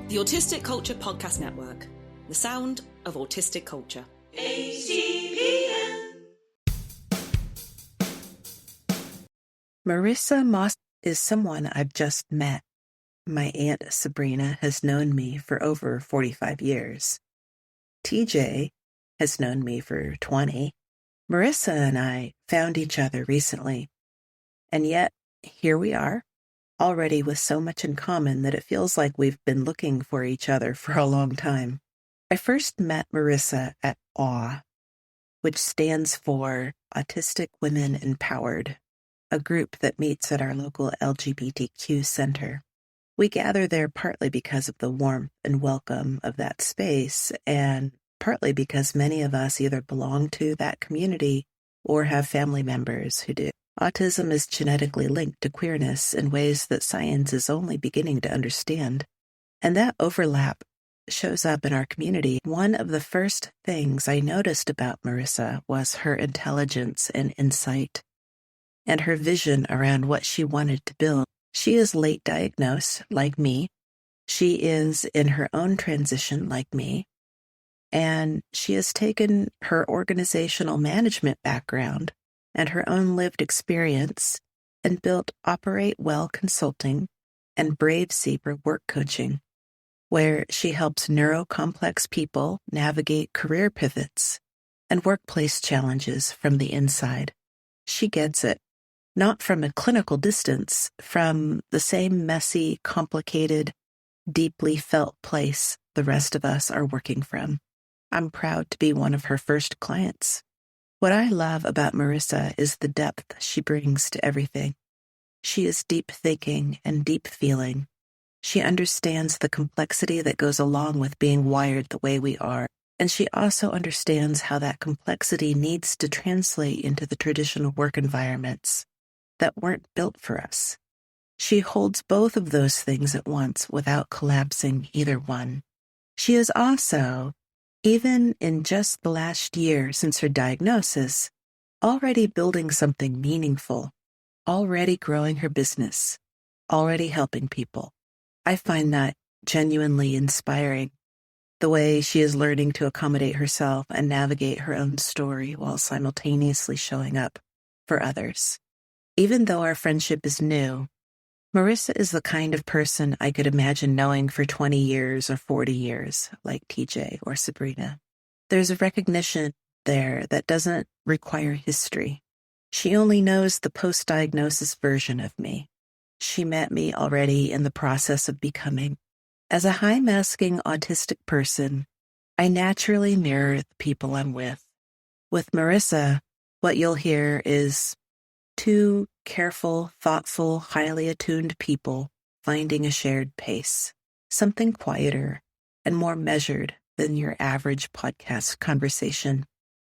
The Autistic Culture Podcast Network, the sound of autistic culture. ACPN. Marissa Mosunich is someone I've just met. My Aunt Sabrina has known me for over 45 years. TJ has known me for 20. Marissa and I found each other recently. And yet, here we are, already with so much in common that it feels like we've been looking for each other for a long time. I first met Marissa at AW, which stands for Autistic Women Empowered, a group that meets at our local LGBTQ center. We gather there partly because of the warmth and welcome of that space, and partly because many of us either belong to that community or have family members who do. Autism is genetically linked to queerness in ways that science is only beginning to understand, and that overlap shows up in our community. One of the first things I noticed about Marissa was her intelligence and insight, and her vision around what she wanted to build. She is late diagnosed, like me. She is in her own transition, like me, and she has taken her organizational management background and her own lived experience and built Operate Well Consulting and Brave Zebra Work Coaching, where she helps neurocomplex people navigate career pivots and workplace challenges from the inside. She gets it, not from a clinical distance, from the same messy, complicated, deeply felt place the rest of us are working from. I'm proud to be one of her first clients. What I love about Marissa is the depth she brings to everything. She is deep thinking and deep feeling. She understands the complexity that goes along with being wired the way we are, and she also understands how that complexity needs to translate into the traditional work environments that weren't built for us. She holds both of those things at once without collapsing either one. She is also, even in just the last year since her diagnosis, already building something meaningful, already growing her business, already helping people. I find that genuinely inspiring, the way she is learning to accommodate herself and navigate her own story while simultaneously showing up for others. Even though our friendship is new, Marissa is the kind of person I could imagine knowing for 20 years or 40 years, like TJ or Sabrina. There's a recognition there that doesn't require history. She only knows the post-diagnosis version of me. She met me already in the process of becoming. As a high-masking autistic person, I naturally mirror the people I'm with. With Marissa, what you'll hear is two careful, thoughtful, highly attuned people finding a shared pace, something quieter and more measured than your average podcast conversation.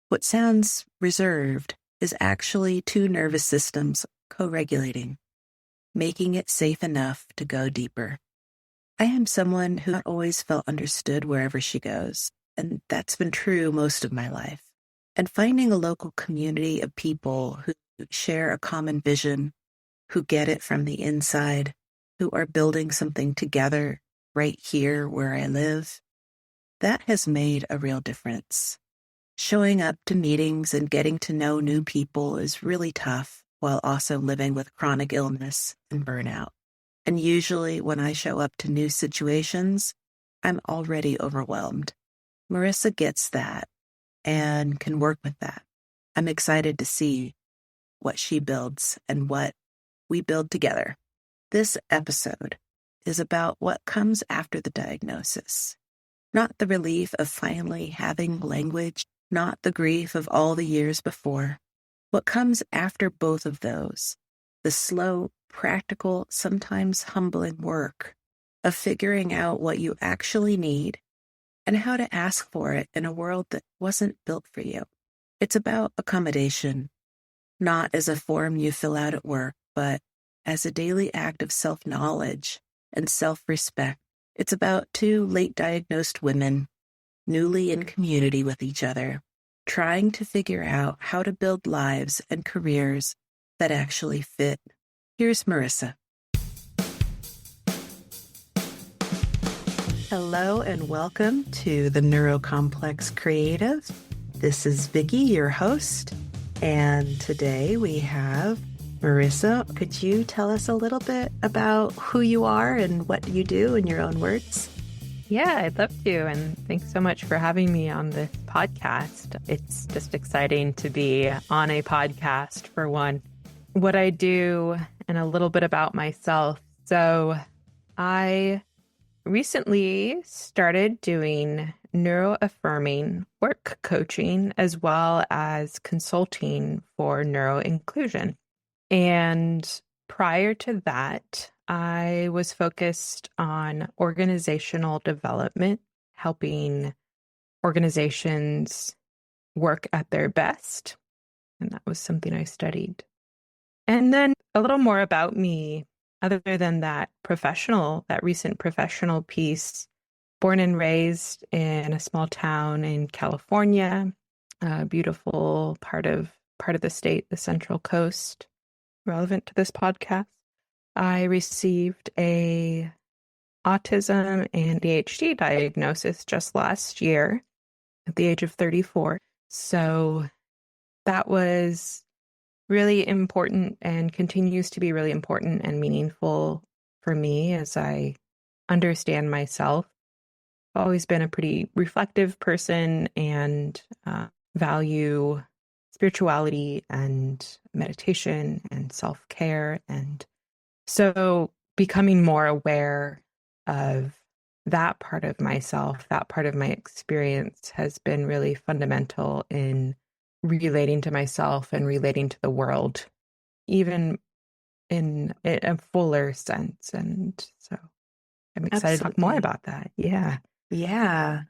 What sounds reserved is actually two nervous systems co-regulating, making it safe enough to go deeper. I am someone who always felt understood wherever she goes, and that's been true most of my life. And finding a local community of people who share a common vision, who get it from the inside, who are building something together right here where I live, that has made a real difference. Showing up to meetings and getting to know new people is really tough while also living with chronic illness and burnout. And usually when I show up to new situations, I'm already overwhelmed. Marissa gets that and can work with that. I'm excited to see what she builds and what we build together. This episode is about what comes after the diagnosis. Not the relief of finally having language, not the grief of all the years before. What comes after both of those, the slow, practical, sometimes humbling work of figuring out what you actually need and how to ask for it in a world that wasn't built for you. It's about accommodation, not as a form you fill out at work, but as a daily act of self-knowledge and self-respect. It's about two late-diagnosed women, newly in community with each other, trying to figure out how to build lives and careers that actually fit. Here's Marissa. Hello and welcome to the Neurocomplex Creative. This is Vicki, your host, and today we have Marissa. Could you tell us a little bit about who you are and what you do in your own words? Yeah, I'd love to. And thanks so much for having me on this podcast. It's just exciting to be on a podcast for one. What I do and a little bit about myself. So I recently started doing neuro-affirming work coaching as well as consulting for neuro inclusion. And prior to that, I was focused on organizational development, helping organizations work at their best. And that was something I studied. And then a little more about me, other than that recent professional piece, born and raised in a small town in California, a beautiful part of the state, the Central Coast, relevant to this podcast. I received a autism and ADHD diagnosis just last year at the age of 34. So that was really important and continues to be really important and meaningful for me as I understand myself. I've always been a pretty reflective person and value spirituality and meditation and self-care. And so becoming more aware of that part of myself, that part of my experience has been really fundamental in relating to myself and relating to the world, even in a fuller sense. And so I'm excited to talk more about that. Yeah. Yeah.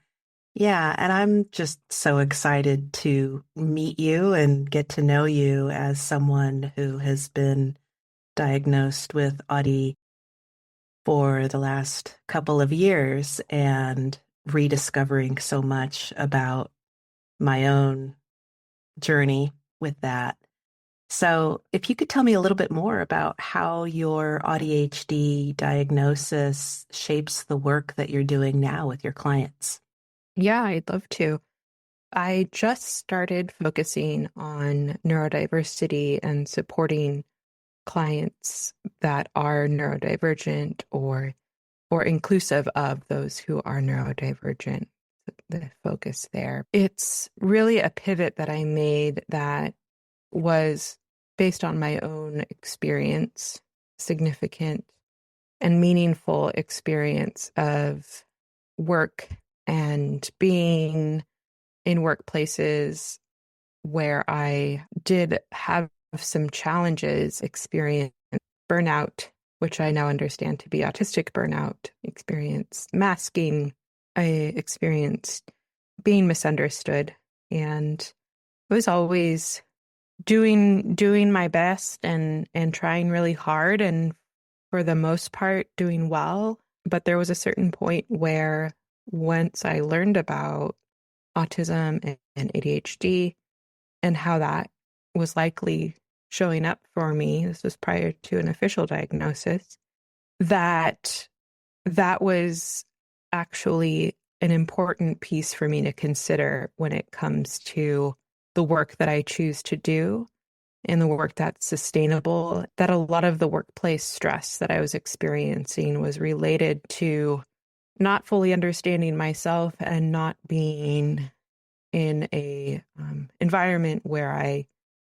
And I'm just so excited to meet you and get to know you as someone who has been diagnosed with AuDHD for the last couple of years and rediscovering so much about my own journey with that. So if you could tell me a little bit more about how your AuDHD diagnosis shapes the work that you're doing now with your clients. Yeah, I'd love to. I just started focusing on neurodiversity and supporting clients that are neurodivergent or inclusive of those who are neurodivergent. The focus there. It's really a pivot that I made that was based on my own experience, significant and meaningful experience of work and being in workplaces where I did have some challenges, experience burnout, which I now understand to be autistic burnout, experience masking. I experienced being misunderstood, and I was always doing my best and trying really hard, and for the most part doing well. But there was a certain point where once I learned about autism and ADHD and how that was likely showing up for me, this was prior to an official diagnosis, that was actually an important piece for me to consider when it comes to the work that I choose to do and the work that's sustainable. That a lot of the workplace stress that I was experiencing was related to not fully understanding myself and not being in a environment where I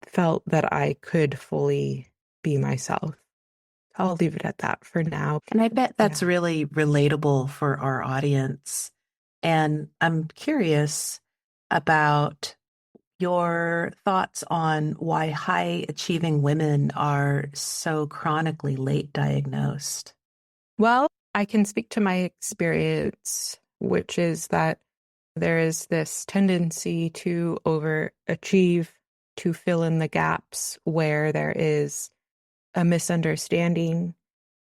felt that I could fully be myself. I'll leave it at that for now. And I bet that's really relatable for our audience. And I'm curious about your thoughts on why high achieving women are so chronically late diagnosed. Well, I can speak to my experience, which is that there is this tendency to overachieve, to fill in the gaps where there is a misunderstanding.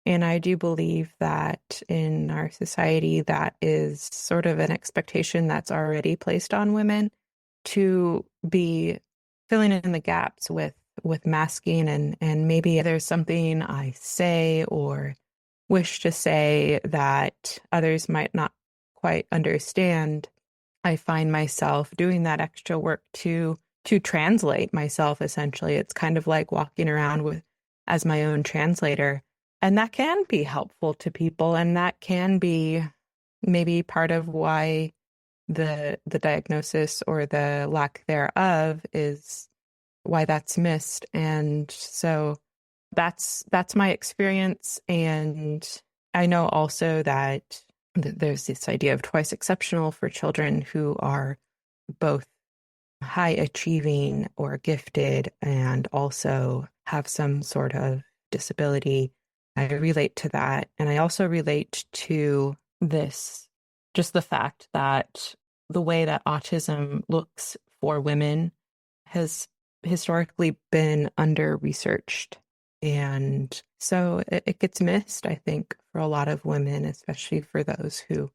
And I do believe that in our society, that is sort of an expectation that's already placed on women to be filling in the gaps with masking, and maybe there's something I say or wish to say that others might not quite understand, I find myself doing that extra work to translate myself, essentially. It's kind of like walking around with as my own translator. And that can be helpful to people. And that can be maybe part of why the diagnosis or the lack thereof is why that's missed. And so that's my experience. And I know also that there's this idea of twice exceptional for children who are both high achieving or gifted and also have some sort of disability. I relate to that. And I also relate to this, just the fact that the way that autism looks for women has historically been under-researched. And so it gets missed, I think, for a lot of women, especially for those who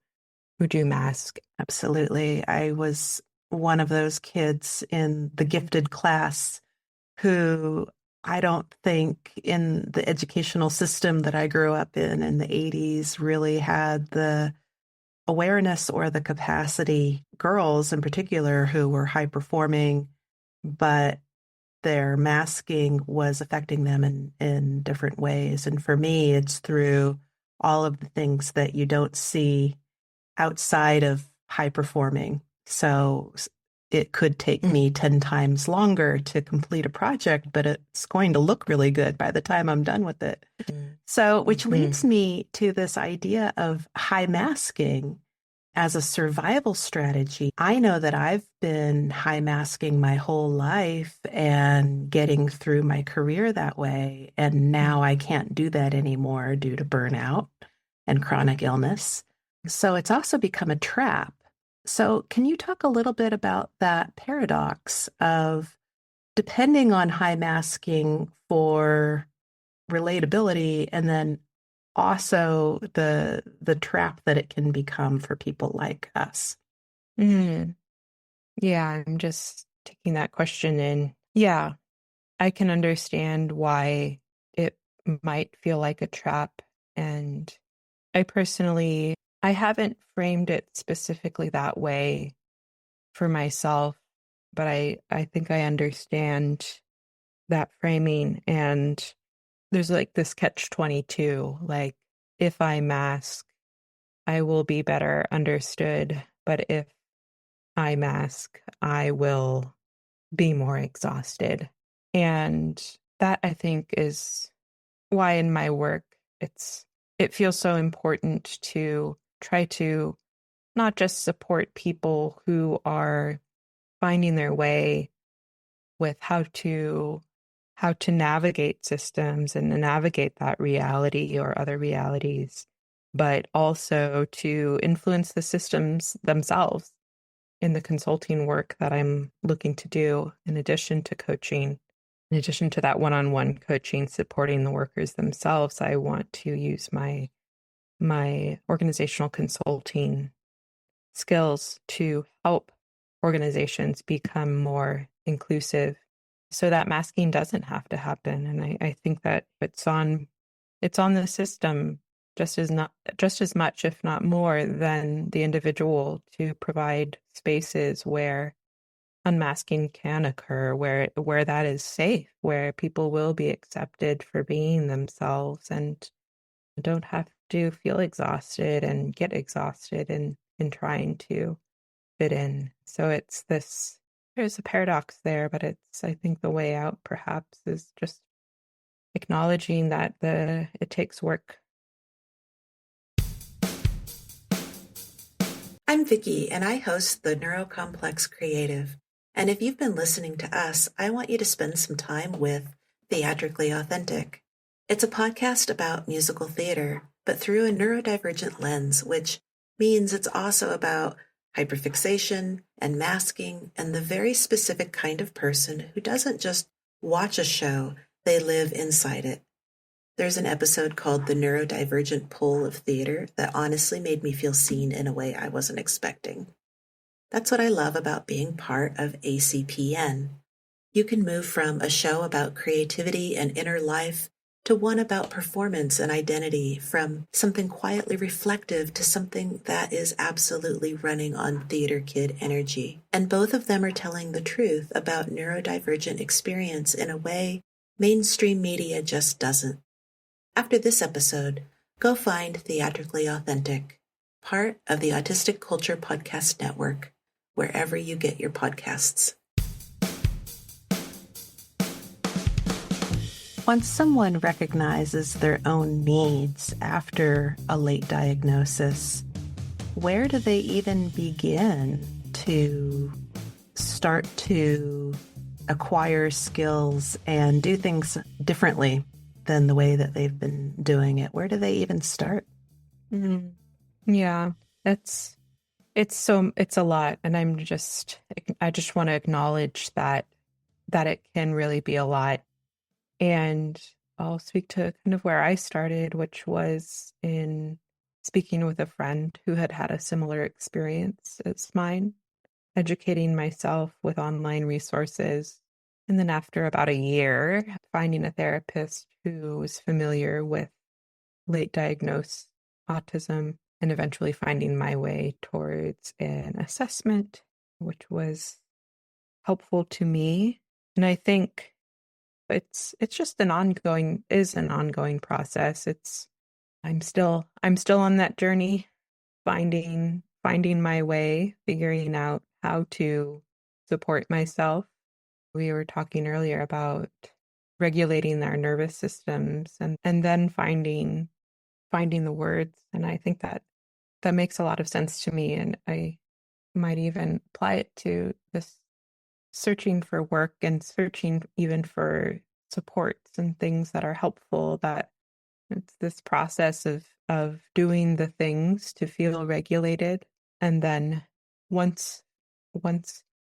do mask. Absolutely. I was one of those kids in the gifted class who I don't think in the educational system that I grew up in the 80s really had the awareness or the capacity, girls in particular who were high performing, but their masking was affecting them in different ways. And for me, it's through all of the things that you don't see outside of high performing. So it could take me 10 times longer to complete a project, but it's going to look really good by the time I'm done with it. So, which leads me to this idea of high masking as a survival strategy. I know that I've been high masking my whole life and getting through my career that way. And now I can't do that anymore due to burnout and chronic illness. So it's also become a trap. So can you talk a little bit about that paradox of depending on high masking for relatability and then also the trap that it can become for people like us? Yeah, I'm just taking that question in. Yeah, I can understand why it might feel like a trap. And I haven't framed it specifically that way for myself, but I think I understand that framing. And there's like this catch-22, like if I mask, I will be better understood. But if I mask, I will be more exhausted. And that, I think, is why in my work it feels so important to try to not just support people who are finding their way with how to navigate systems and navigate that reality or other realities, but also to influence the systems themselves in the consulting work that I'm looking to do, in addition to coaching. In addition to that one-on-one coaching, supporting the workers themselves, I want to use my organizational consulting skills to help organizations become more inclusive so that masking doesn't have to happen. And I think that it's on the system just as much, if not more, than the individual to provide spaces where unmasking can occur, where that is safe, where people will be accepted for being themselves and don't have to feel exhausted and get exhausted in trying to fit in. So there's a paradox there, but I think the way out perhaps is just acknowledging that it takes work. I'm Vicki, and I host the Neurocomplex Creative. And if you've been listening to us, I want you to spend some time with Theatrically Authentic. It's a podcast about musical theater, but through a neurodivergent lens, which means it's also about hyperfixation and masking and the very specific kind of person who doesn't just watch a show, they live inside it. There's an episode called The Neurodivergent Pull of Theater that honestly made me feel seen in a way I wasn't expecting. That's what I love about being part of ACPN. You can move from a show about creativity and inner life to one about performance and identity, from something quietly reflective to something that is absolutely running on theater kid energy. And both of them are telling the truth about neurodivergent experience in a way mainstream media just doesn't. After this episode, go find Theatrically Authentic, part of the Autistic Culture Podcast Network, wherever you get your podcasts. Once someone recognizes their own needs after a late diagnosis, where do they even begin to start to acquire skills and do things differently than the way that they've been doing it? Where do they even start? Mm-hmm. Yeah, it's a lot. And I just want to acknowledge that it can really be a lot. And I'll speak to kind of where I started, which was in speaking with a friend who had had a similar experience as mine, educating myself with online resources. And then after about a year, finding a therapist who was familiar with late diagnosed autism, and eventually finding my way towards an assessment, which was helpful to me. And I think it's just an ongoing process. I'm still on that journey, finding my way, figuring out how to support myself. We were talking earlier about regulating our nervous systems and then finding the words. And I think that makes a lot of sense to me. And I might even apply it to this searching for work and searching even for supports and things that are helpful, that it's this process of doing the things to feel regulated. And then once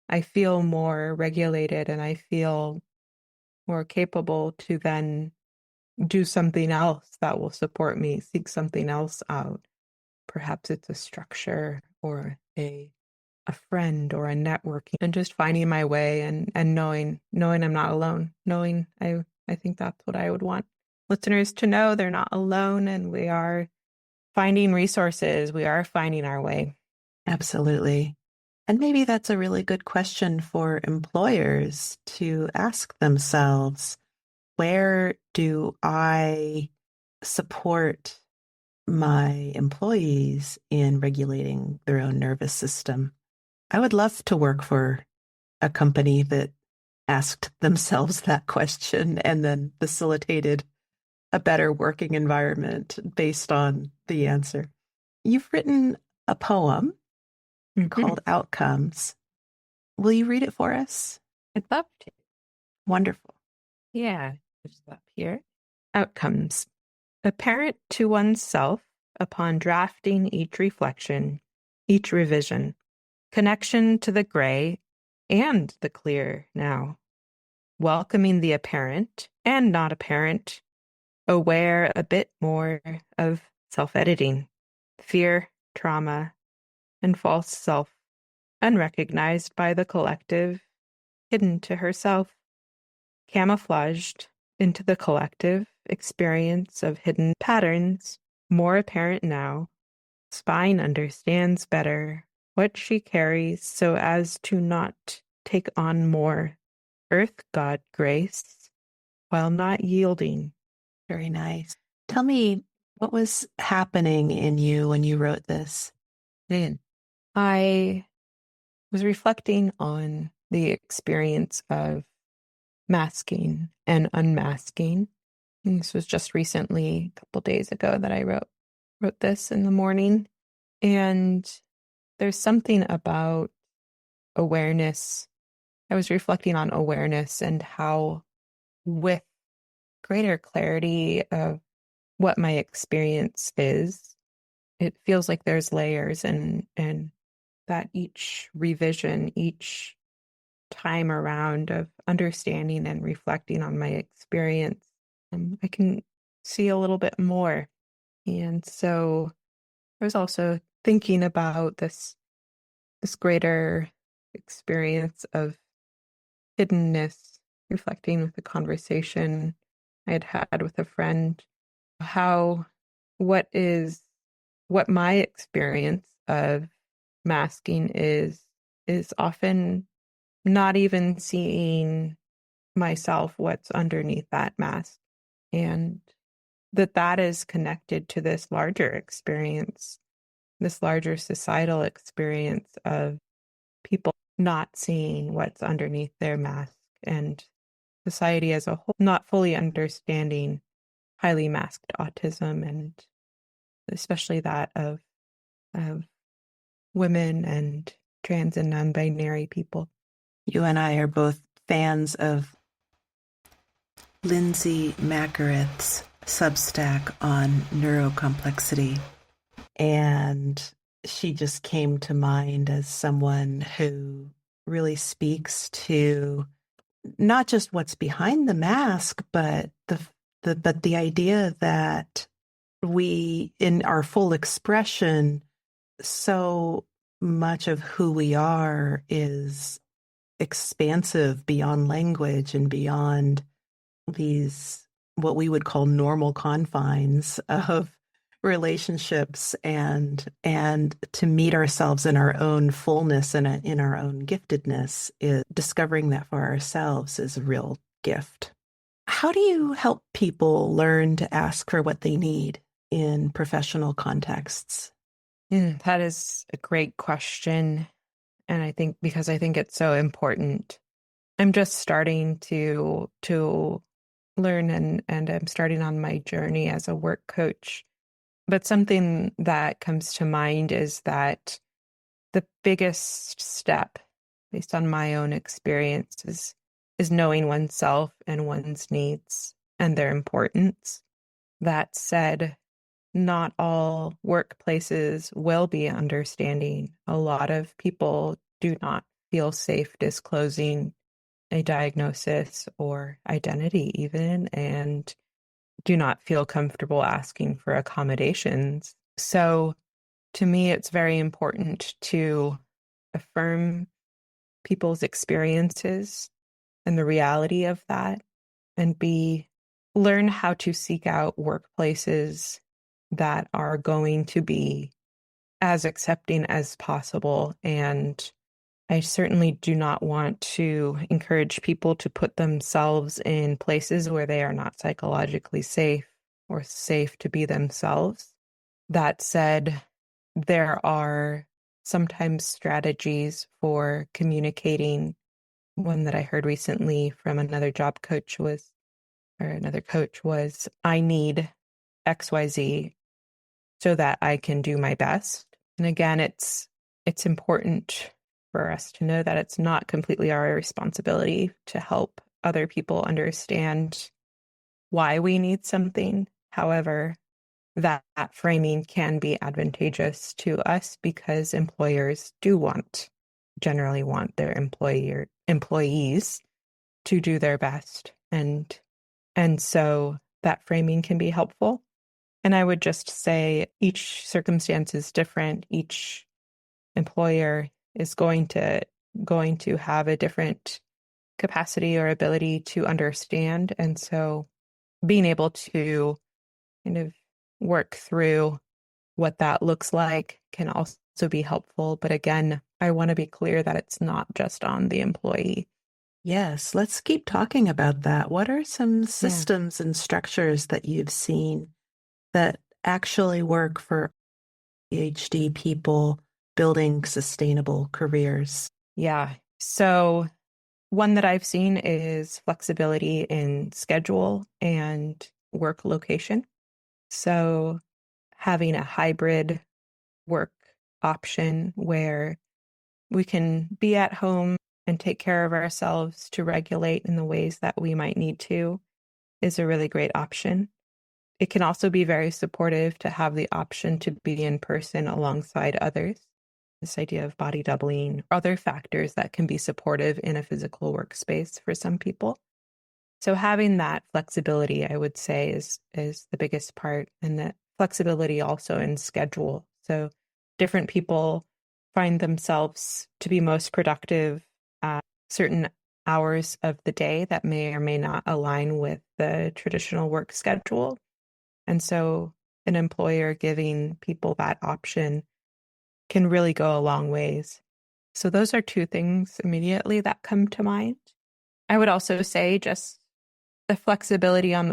I feel more regulated and I feel more capable to then do something else that will support me, seek something else out. Perhaps it's a structure or a friend or a networking, and just finding my way and knowing I'm not alone. Knowing I think that's what I would want listeners to know. They're not alone, and we are finding resources. We are finding our way. Absolutely. And maybe that's a really good question for employers to ask themselves. Where do I support my employees in regulating their own nervous system? I would love to work for a company that asked themselves that question and then facilitated a better working environment based on the answer. You've written a poem called Outcomes. Will you read it for us? I'd love to. Wonderful. Yeah, just up here. Outcomes. Apparent to oneself upon drafting each reflection, each revision. Connection to the gray and the clear now. Welcoming the apparent and not apparent. Aware a bit more of self-editing. Fear, trauma, and false self. Unrecognized by the collective. Hidden to herself. Camouflaged into the collective experience of hidden patterns. More apparent now. Spine understands better what she carries so as to not take on more earth god grace while not yielding. Very nice. Tell me, what was happening in you when you wrote this? I was reflecting on the experience of masking and unmasking. And this was just recently, a couple days ago, that I wrote this in the morning. And there's something about awareness. I was reflecting on awareness and how, with greater clarity of what my experience is, it feels like there's layers, and that each revision, each time around of understanding and reflecting on my experience, I can see a little bit more. And so I was also thinking about this greater experience of hiddenness, reflecting with the conversation I had with a friend, how what my experience of masking is often not even seeing myself, what's underneath that mask, and that is connected to this larger experience, this larger societal experience of people not seeing what's underneath their mask, and society as a whole not fully understanding highly masked autism, and especially that of women and trans and non-binary people. You and I are both fans of Lindsay Macareth's Substack on neurocomplexity, and she just came to mind as someone who really speaks to not just what's behind the mask, but the idea that we, in our full expression, so much of who we are is expansive beyond language and beyond these, what we would call normal confines of relationships, and to meet ourselves in our own fullness and in our own giftedness, is discovering that for ourselves is a real gift. How do you help people learn to ask for what they need in professional contexts? That is a great question. And I think because I think it's so important. I'm just starting to learn, and I'm starting on my journey as a work coach. But something that comes to mind is that the biggest step, based on my own experience, is knowing oneself and one's needs and their importance. That said, not all workplaces will be understanding. A lot of people do not feel safe disclosing a diagnosis or identity even, and do not feel comfortable asking for accommodations. So to me, it's very important to affirm people's experiences and the reality of that, and learn how to seek out workplaces that are going to be as accepting as possible. And I certainly do not want to encourage people to put themselves in places where they are not psychologically safe or safe to be themselves. That said, there are sometimes strategies for communicating. One that I heard recently from another coach was, I need XYZ so that I can do my best. And again, it's important for us to know that it's not completely our responsibility to help other people understand why we need something. However, that framing can be advantageous to us because employers generally want their employees to do their best. And so that framing can be helpful. And I would just say each circumstance is different. Each employer is going to have a different capacity or ability to understand. And so being able to kind of work through what that looks like can also be helpful. But again, I want to be clear that it's not just on the employee. Yes, let's keep talking about that. What are some systems and structures that you've seen that actually work for ADHD people building sustainable careers? Yeah. So one that I've seen is flexibility in schedule and work location. So having a hybrid work option where we can be at home and take care of ourselves to regulate in the ways that we might need to is a really great option. It can also be very supportive to have the option to be in person alongside others. This idea of body doubling, other factors that can be supportive in a physical workspace for some people. So having that flexibility, I would say, is the biggest part, and that flexibility also in schedule. So different people find themselves to be most productive at certain hours of the day that may or may not align with the traditional work schedule. And so an employer giving people that option can really go a long ways. So those are two things immediately that come to mind. I would also say just the flexibility and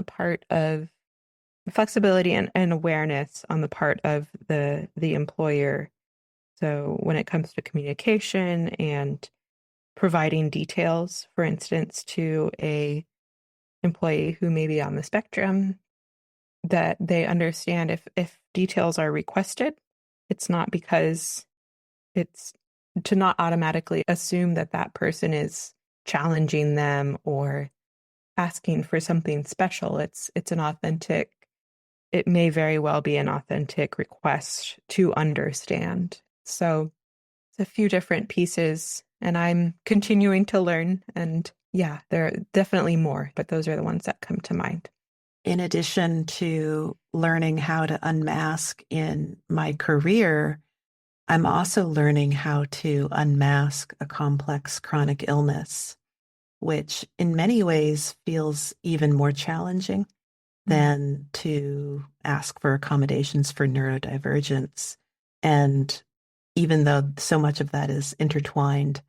awareness on the part of the employer. So when it comes to communication and providing details, for instance, to a employee who may be on the spectrum, that they understand if details are requested, it's not because it's to not automatically assume that that person is challenging them or asking for something special. It's an authentic, it may very well be an authentic request to understand. So it's a few different pieces, and I'm continuing to learn. And yeah, there are definitely more, but those are the ones that come to mind. In addition to learning how to unmask in my career, I'm also learning how to unmask a complex chronic illness, which in many ways feels even more challenging than to ask for accommodations for neurodivergence. And even though so much of that is intertwined,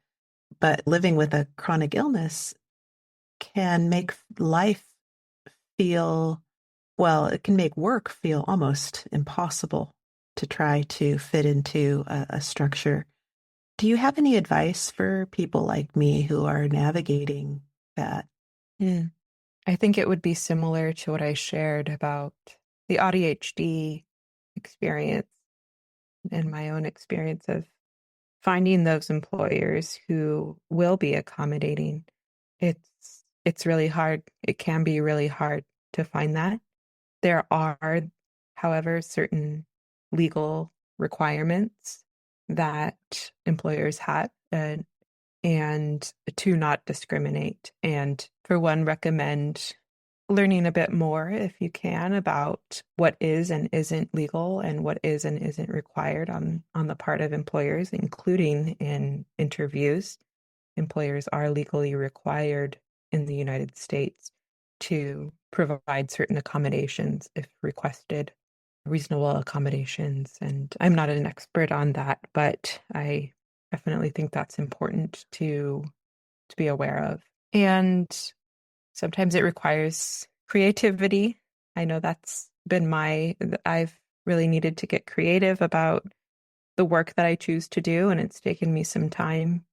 but living with a chronic illness can make life feel, well, it can make work feel almost impossible to try to fit into a structure. Do you have any advice for people like me who are navigating that? I think it would be similar to what I shared about the AuDHD experience and my own experience of finding those employers who will be accommodating. It's really hard. It can be really hard to find that. There are, however, certain legal requirements that employers have, and to not discriminate. And for one, recommend learning a bit more, if you can, about what is and isn't legal and what is and isn't required on the part of employers, including in interviews. Employers are legally required in the United States to provide certain accommodations if requested, reasonable accommodations. And I'm not an expert on that, but I definitely think that's important to be aware of. And sometimes it requires creativity. I know that's been I've really needed to get creative about the work that I choose to do, and it's taken me some time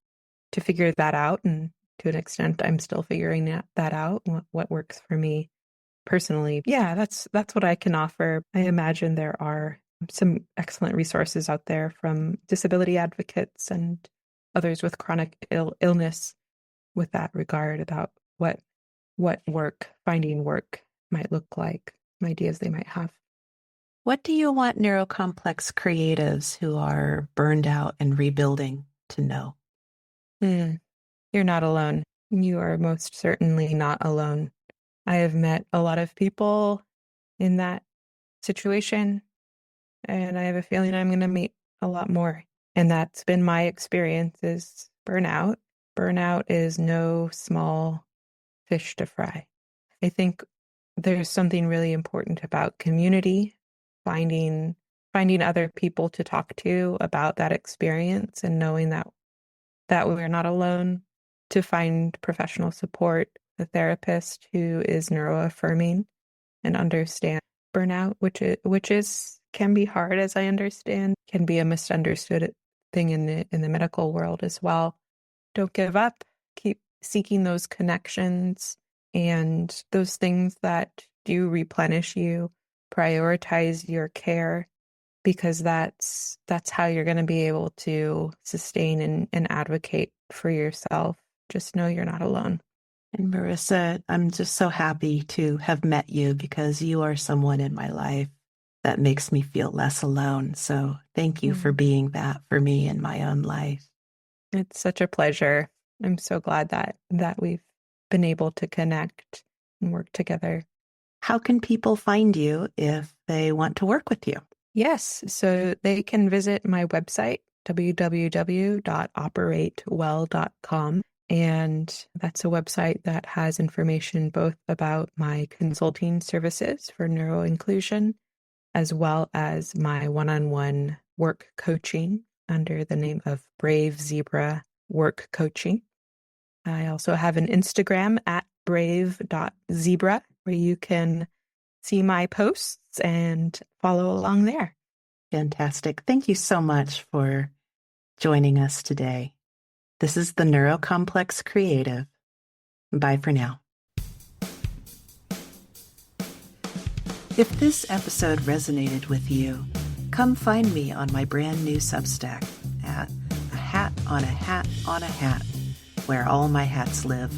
to figure that out. And to an extent, I'm still figuring that out, what works for me personally. Yeah, that's what I can offer. I imagine there are some excellent resources out there from disability advocates and others with chronic illness with that regard about what finding work might look like, ideas they might have. What do you want Neurocomplex creatives who are burned out and rebuilding to know? You're not alone. You are most certainly not alone. I have met a lot of people in that situation, and I have a feeling I'm going to meet a lot more. And that's been my experience is burnout. Burnout is no small fish to fry. I think there's something really important about community, finding other people to talk to about that experience and knowing that we're not alone, to find professional support, a therapist who is neuroaffirming and understand burnout, which can be hard, as I understand, can be a misunderstood thing in the medical world as well. Don't give up. Keep seeking those connections and those things that do replenish you. Prioritize your care, because that's how you're going to be able to sustain and advocate for yourself. Just know you're not alone. And Marissa, I'm just so happy to have met you, because you are someone in my life that makes me feel less alone. So thank you for being that for me in my own life. It's such a pleasure. I'm so glad that we've been able to connect and work together. How can people find you if they want to work with you? Yes, so they can visit my website, www.operatewell.com. And that's a website that has information both about my consulting services for neuro inclusion, as well as my one-on-one work coaching under the name of Brave Zebra Work Coaching. I also have an Instagram at brave.zebra where you can see my posts and follow along there. Fantastic. Thank you so much for joining us today. This is the Neurocomplex Creative. Bye for now. If this episode resonated with you, come find me on my brand new Substack at A Hat on a Hat on a Hat, where all my hats live.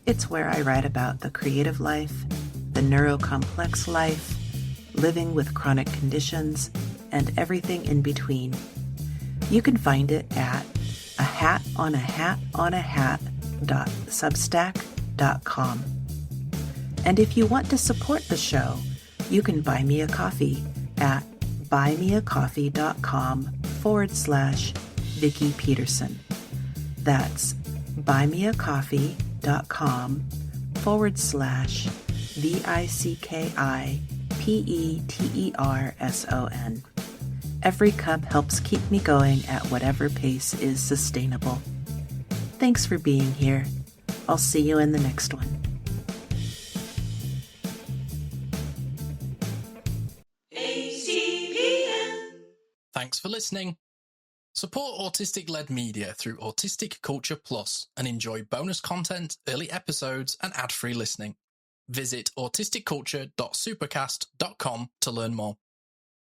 It's where I write about the creative life, the neurocomplex life, living with chronic conditions, and everything in between. You can find it at ahatonahatonahat.substack.com. And if you want to support the show, you can buy me a coffee at buymeacoffee.com/Vicki Peterson. That's buymeacoffee.com/VICKIPETERSON. Every cup helps keep me going at whatever pace is sustainable. Thanks for being here. I'll see you in the next one. Thanks for listening. Support autistic-led media through Autistic Culture Plus and enjoy bonus content, early episodes, and ad-free listening. Visit autisticculture.supercast.com to learn more.